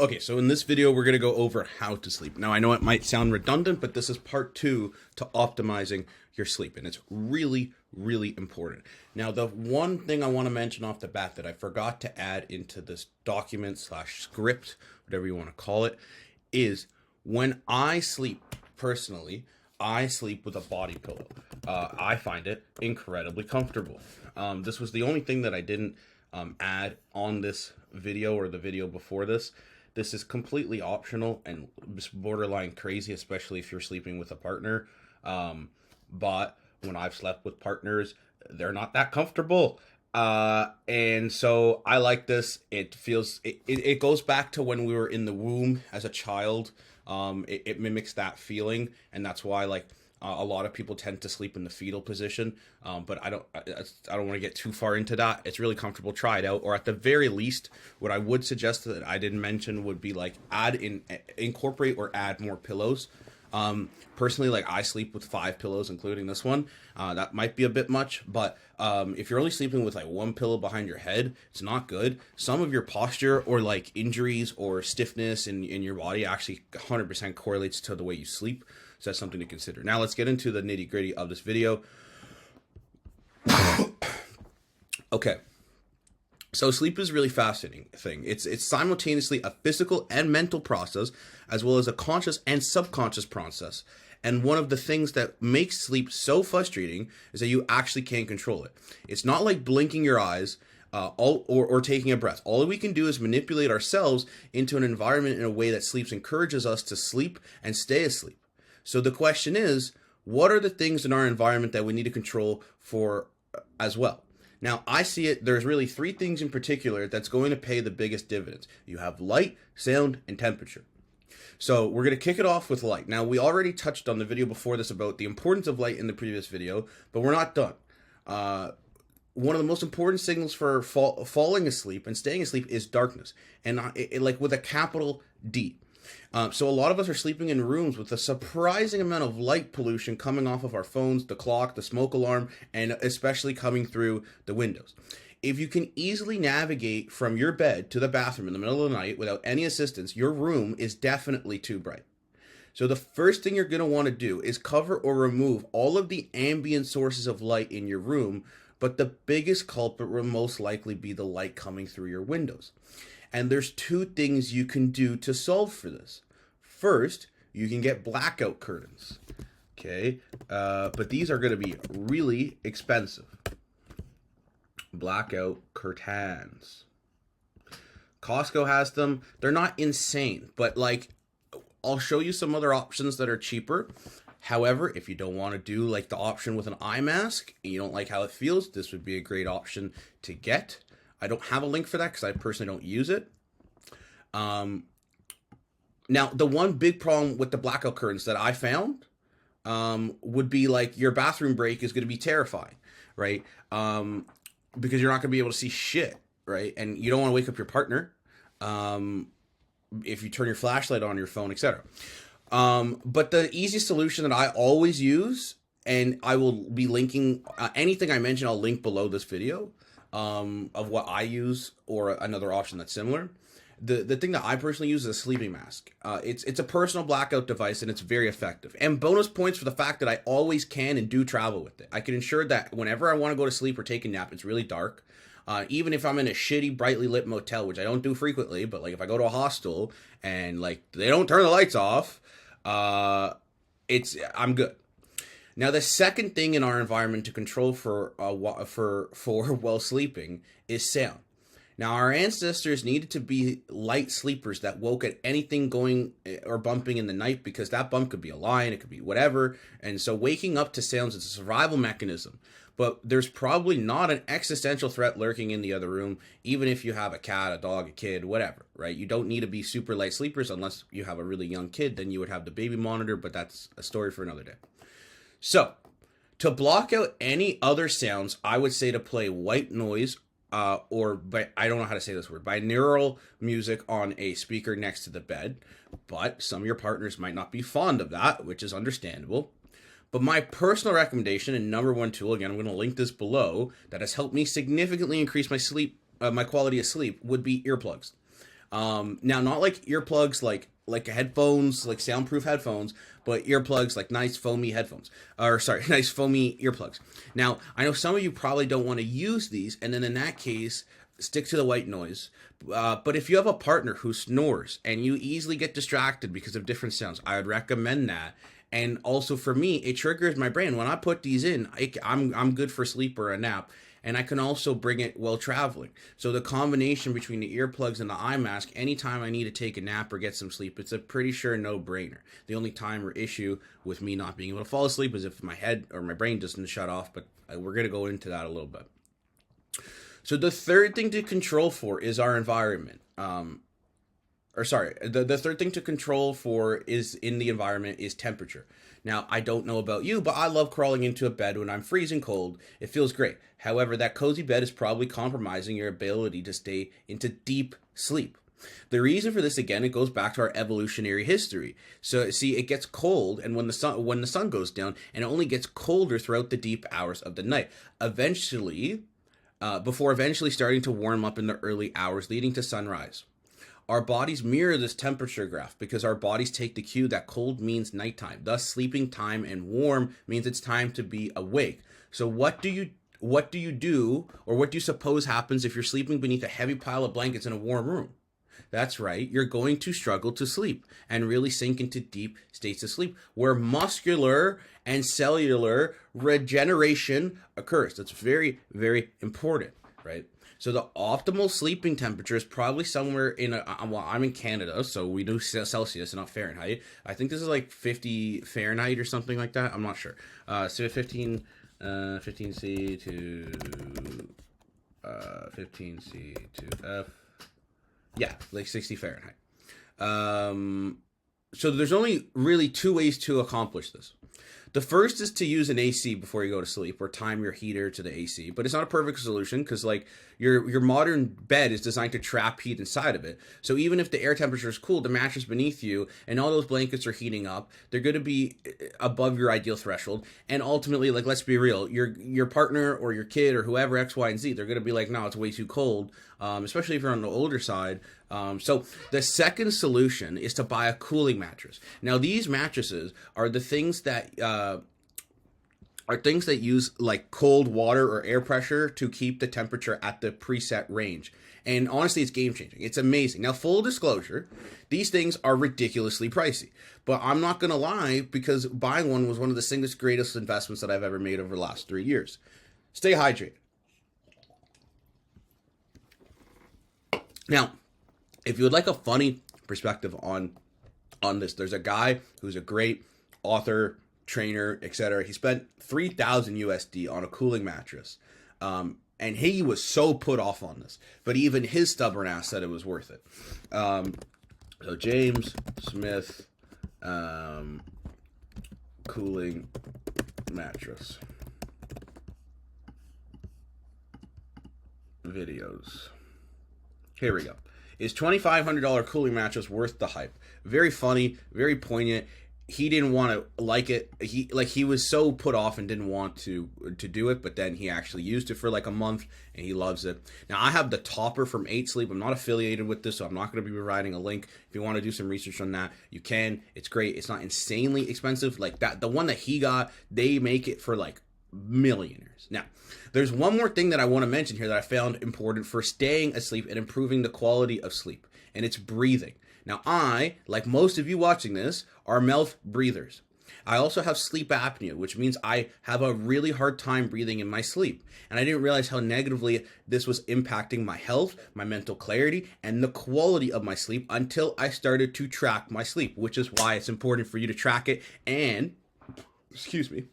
Okay, so in this video, we're going to go over how to sleep. Now, I know it might sound redundant, but this is part 2 to optimizing your sleep, and it's really, really important. Now, the one thing I want to mention off the bat that I forgot to add into this document slash script, whatever you want to call it, is when I sleep, personally, I sleep with a body pillow. I find it incredibly comfortable. This was the only thing that I didn't add on this video or the video before this. This is completely optional and borderline crazy, especially if you're sleeping with a partner. But when I've slept with partners, they're not that comfortable. And so I like this. It feels, it goes back to when we were in the womb as a child. It mimics that feeling. And that's why, like, a lot of people tend to sleep in the fetal position, but I don't want to get too far into that. It's really comfortable. Try it out, or at the very least, what I would suggest that I didn't mention would be like incorporate or add more pillows. Personally, like I sleep with 5 pillows, including this one. That might be a bit much, but if you're only sleeping with like one pillow behind your head, it's not good. Some of your posture or like injuries or stiffness in your body actually 100% correlates to the way you sleep. So that's something to consider. Now let's get into the nitty gritty of this video. Okay. So sleep is a really fascinating thing. It's simultaneously a physical and mental process, as well as a conscious and subconscious process. And one of the things that makes sleep so frustrating is that you actually can't control it. It's not like blinking your eyes or taking a breath. All we can do is manipulate ourselves into an environment in a way that sleep encourages us to sleep and stay asleep. So the question is, what are the things in our environment that we need to control for as well? Now, I see it, there's really 3 things in particular that's going to pay the biggest dividends. You have light, sound, and temperature. So we're going to kick it off with light. Now, we already touched on the video before this about the importance of light in the previous video, but we're not done. One of the most important signals for falling asleep and staying asleep is darkness, and like with a capital D. So a lot of us are sleeping in rooms with a surprising amount of light pollution coming off of our phones, the clock, the smoke alarm, and especially coming through the windows. If you can easily navigate from your bed to the bathroom in the middle of the night without any assistance, your room is definitely too bright. So the first thing you're going to want to do is cover or remove all of the ambient sources of light in your room, but the biggest culprit will most likely be the light coming through your windows. And there's 2 things you can do to solve for this. First, you can get blackout curtains, okay? But these are going to be really expensive. Blackout curtains. Costco has them. They're not insane, but like, I'll show you some other options that are cheaper. However, if you don't want to do like the option with an eye mask, and you don't like how it feels, this would be a great option to get. I don't have a link for that because I personally don't use it. Now, the one big problem with the blackout curtains that I found would be like your bathroom break is going to be terrifying, right? Because you're not going to be able to see shit, right? And you don't want to wake up your partner if you turn your flashlight on your phone, etc. But the easiest solution that I always use, and I will be linking anything I mention, I'll link below this video, of what I use or another option that's similar. The thing that I personally use is a sleeping mask. It's a personal blackout device, and it's very effective. And bonus points for the fact that I always can and do travel with it. I can ensure that whenever I want to go to sleep or take a nap, it's really dark. Even if I'm in a shitty, brightly lit motel, which I don't do frequently, but like if I go to a hostel and like they don't turn the lights off, I'm good. Now, the second thing in our environment to control for while sleeping is sound. Now, our ancestors needed to be light sleepers that woke at anything going or bumping in the night, because that bump could be a lion, it could be whatever. And so waking up to sounds is a survival mechanism. But there's probably not an existential threat lurking in the other room, even if you have a cat, a dog, a kid, whatever, right? You don't need to be super light sleepers unless you have a really young kid. Then you would have the baby monitor, but that's a story for another day. So, to block out any other sounds, I would say to play white noise I don't know how to say this word, binaural music on a speaker next to the bed. But some of your partners might not be fond of that, which is understandable. But my personal recommendation and number 1 tool, again, I'm going to link this below, that has helped me significantly increase my sleep, my quality of sleep, would be earplugs. Now, not like earplugs, like headphones, like soundproof headphones, but earplugs like nice foamy headphones, or sorry, nice foamy earplugs. Now, I know some of you probably don't want to use these, and then in that case, stick to the white noise. But if you have a partner who snores and you easily get distracted because of different sounds, I would recommend that. And also for me, it triggers my brain. When I put these in, I'm good for sleep or a nap. And I can also bring it while traveling. So the combination between the earplugs and the eye mask, anytime I need to take a nap or get some sleep, it's a pretty sure no-brainer. The only time or issue with me not being able to fall asleep is if my head or my brain doesn't shut off, but we're going to go into that a little bit. So the third thing to control for is our environment. The third thing to control for is in the environment is temperature. Now, I don't know about you, but I love crawling into a bed when I'm freezing cold. It feels great. However, that cozy bed is probably compromising your ability to stay into deep sleep. The reason for this, again, it goes back to our evolutionary history. So, see, it gets cold, and when the sun goes down, and it only gets colder throughout the deep hours of the night. Before eventually starting to warm up in the early hours leading to sunrise. Our bodies mirror this temperature graph because our bodies take the cue that cold means nighttime. Thus, sleeping time and warm means it's time to be awake. So what do you do, or what do you suppose happens if you're sleeping beneath a heavy pile of blankets in a warm room? That's right, you're going to struggle to sleep and really sink into deep states of sleep where muscular and cellular regeneration occurs. That's very, very important, right? So the optimal sleeping temperature is probably somewhere in I'm in Canada, so we do Celsius and not Fahrenheit. I think this is like 50 Fahrenheit or something like that. I'm not sure. So 15C to 15C to F. Yeah, like 60 Fahrenheit. So there's only really two ways to accomplish this. The first is to use an AC before you go to sleep, or time your heater to the AC. But it's not a perfect solution because, like, your modern bed is designed to trap heat inside of it. So even if the air temperature is cool, the mattress beneath you and all those blankets are heating up, they're going to be above your ideal threshold. And ultimately, like, let's be real, your partner or your kid or whoever, X, Y, and Z, they're going to be like, no, it's way too cold, especially if you're on the older side. So the second solution is to buy a cooling mattress. Now, these mattresses are the things that use like cold water or air pressure to keep the temperature at the preset range. And honestly, it's game changing. It's amazing. Now, full disclosure, these things are ridiculously pricey. But I'm not going to lie, because buying one was one of the single greatest investments that I've ever made over the last 3 years. Stay hydrated. Now, if you would like a funny perspective on this, there's a guy who's a great author, trainer, etc. He spent $3,000 USD on a cooling mattress, and he was so put off on this. But even his stubborn ass said it was worth it. So James Smith, cooling mattress videos. Here we go. Is $2,500 cooling mattress worth the hype? Very funny, very poignant. He didn't want to like it. He was so put off and didn't want to do it, but then he actually used it for like a month and he loves it. Now, I have the topper from 8 Sleep. I'm not affiliated with this, so I'm not going to be providing a link. If you want to do some research on that, you can. It's great. It's not insanely expensive like that. The one that he got, they make it for like millionaires. Now, there's one more thing that I want to mention here that I found important for staying asleep and improving the quality of sleep, and it's breathing. Now, I, like most of you watching this, are mouth breathers. I also have sleep apnea, which means I have a really hard time breathing in my sleep. And I didn't realize how negatively this was impacting my health, my mental clarity, and the quality of my sleep until I started to track my sleep, which is why it's important for you to track it. And, excuse me,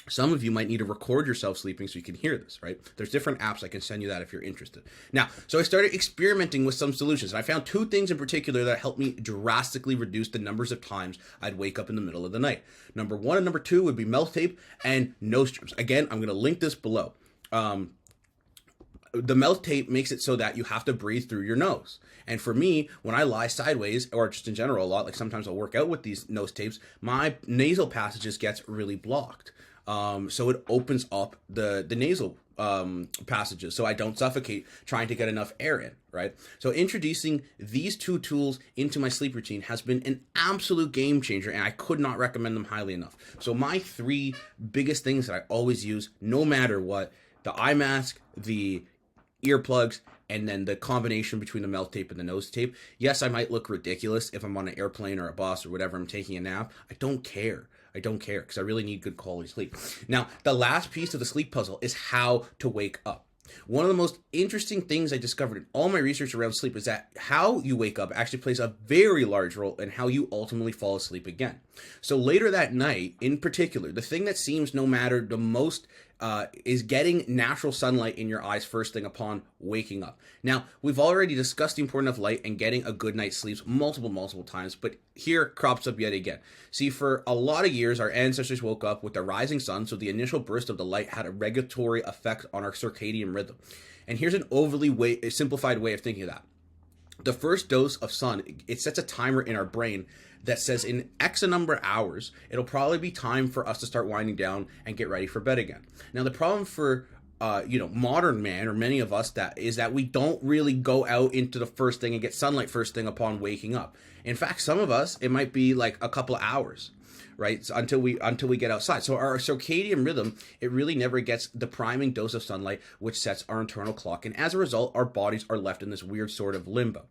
some of you might need to record yourself sleeping so you can hear this, right? There's different apps. I can send you that if you're interested. Now, so I started experimenting with some solutions. And I found 2 things in particular that helped me drastically reduce the numbers of times I'd wake up in the middle of the night. Number 1 and number 2 would be mouth tape and nose strips. Again, I'm going to link this below. The mouth tape makes it so that you have to breathe through your nose. And for me, when I lie sideways, or just in general a lot, like sometimes I'll work out with these nose tapes, my nasal passages gets really blocked. So it opens up the nasal passages so I don't suffocate trying to get enough air in, right? So introducing these two tools into my sleep routine has been an absolute game changer, and I could not recommend them highly enough. So my three biggest things that I always use, no matter what: the eye mask, the earplugs, and then the combination between the mouth tape and the nose tape. Yes, I might look ridiculous if I'm on an airplane or a bus or whatever, I'm taking a nap. I don't care. I don't care because I really need good quality sleep. Now, the last piece of the sleep puzzle is how to wake up. One of the most interesting things I discovered in all my research around sleep is that how you wake up actually plays a very large role in how you ultimately fall asleep again. So later that night, in particular, the thing that seems no matter the most is getting natural sunlight in your eyes first thing upon waking up. Now, we've already discussed the importance of light and getting a good night's sleep multiple times, but here crops up yet again. See, for a lot of years, our ancestors woke up with the rising sun, so the initial burst of the light had a regulatory effect on our circadian rhythm. And here's an overly simplified way of thinking of that. The first dose of sun, it sets a timer in our brain that says in X number of hours, it'll probably be time for us to start winding down and get ready for bed again. Now, the problem for modern man, or many of us, that is that we don't really go out into the first thing and get sunlight first thing upon waking up. In fact, some of us, it might be like a couple of hours, right? So until we get outside. So our circadian rhythm, it really never gets the priming dose of sunlight, which sets our internal clock. And as a result, our bodies are left in this weird sort of limbo.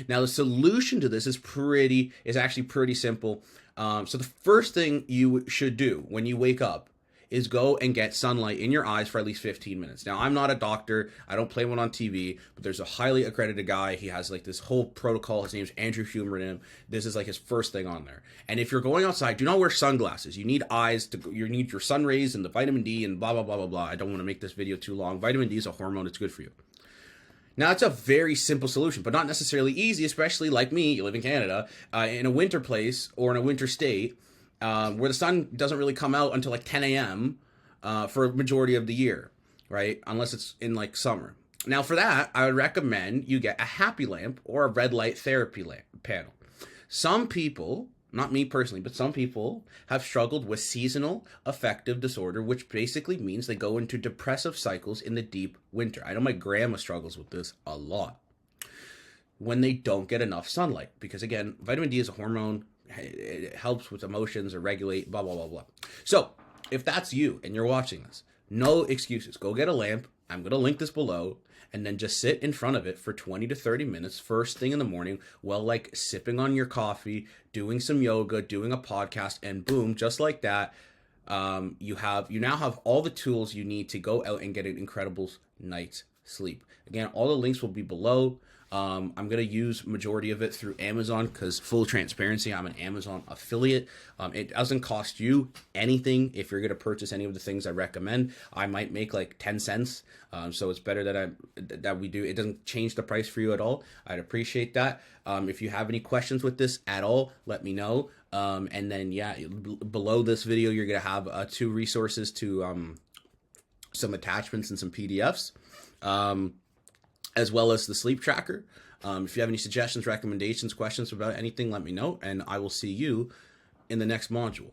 Now, the solution to this is actually pretty simple. So the first thing you should do when you wake up is go and get sunlight in your eyes for at least 15 minutes. Now, I'm not a doctor. I don't play one on TV, but there's a highly accredited guy. He has like this whole protocol. His name's Andrew Huberman. This is like his first thing on there. And if you're going outside, do not wear sunglasses. You need you need your sun rays and the vitamin D and blah, blah, blah, blah, blah. I don't want to make this video too long. Vitamin D is a hormone. It's good for you. Now, it's a very simple solution, but not necessarily easy, especially like me, you live in Canada, in a winter place or in a winter state where the sun doesn't really come out until like 10 a.m. For a majority of the year, right? Unless it's in like summer. Now, for that, I would recommend you get a happy lamp or a red light therapy panel. Some people, not me personally, but some people have struggled with seasonal affective disorder, which basically means they go into depressive cycles in the deep winter. I know my grandma struggles with this a lot when they don't get enough sunlight, because again, vitamin D is a hormone. It helps with emotions or regulate, blah, blah, blah, blah. So if that's you and you're watching this, no excuses. Go get a lamp. I'm going to link this below. And then just sit in front of it for 20 to 30 minutes first thing in the morning while like sipping on your coffee, doing some yoga, doing a podcast, and boom, just like that, you now have all the tools you need to go out and get an incredible night's sleep. Again, all the links will be below. I'm going to use majority of it through Amazon because full transparency, I'm an Amazon affiliate. It doesn't cost you anything if you're going to purchase any of the things I recommend. I might make like 10 cents. So it's better that we do. It doesn't change the price for you at all. I'd appreciate that. If you have any questions with this at all, let me know. And then, yeah, below this video, you're going to have 2 resources to some attachments and some PDFs. As well as the sleep tracker. If you have any suggestions, recommendations, questions about anything, let me know, and I will see you in the next module.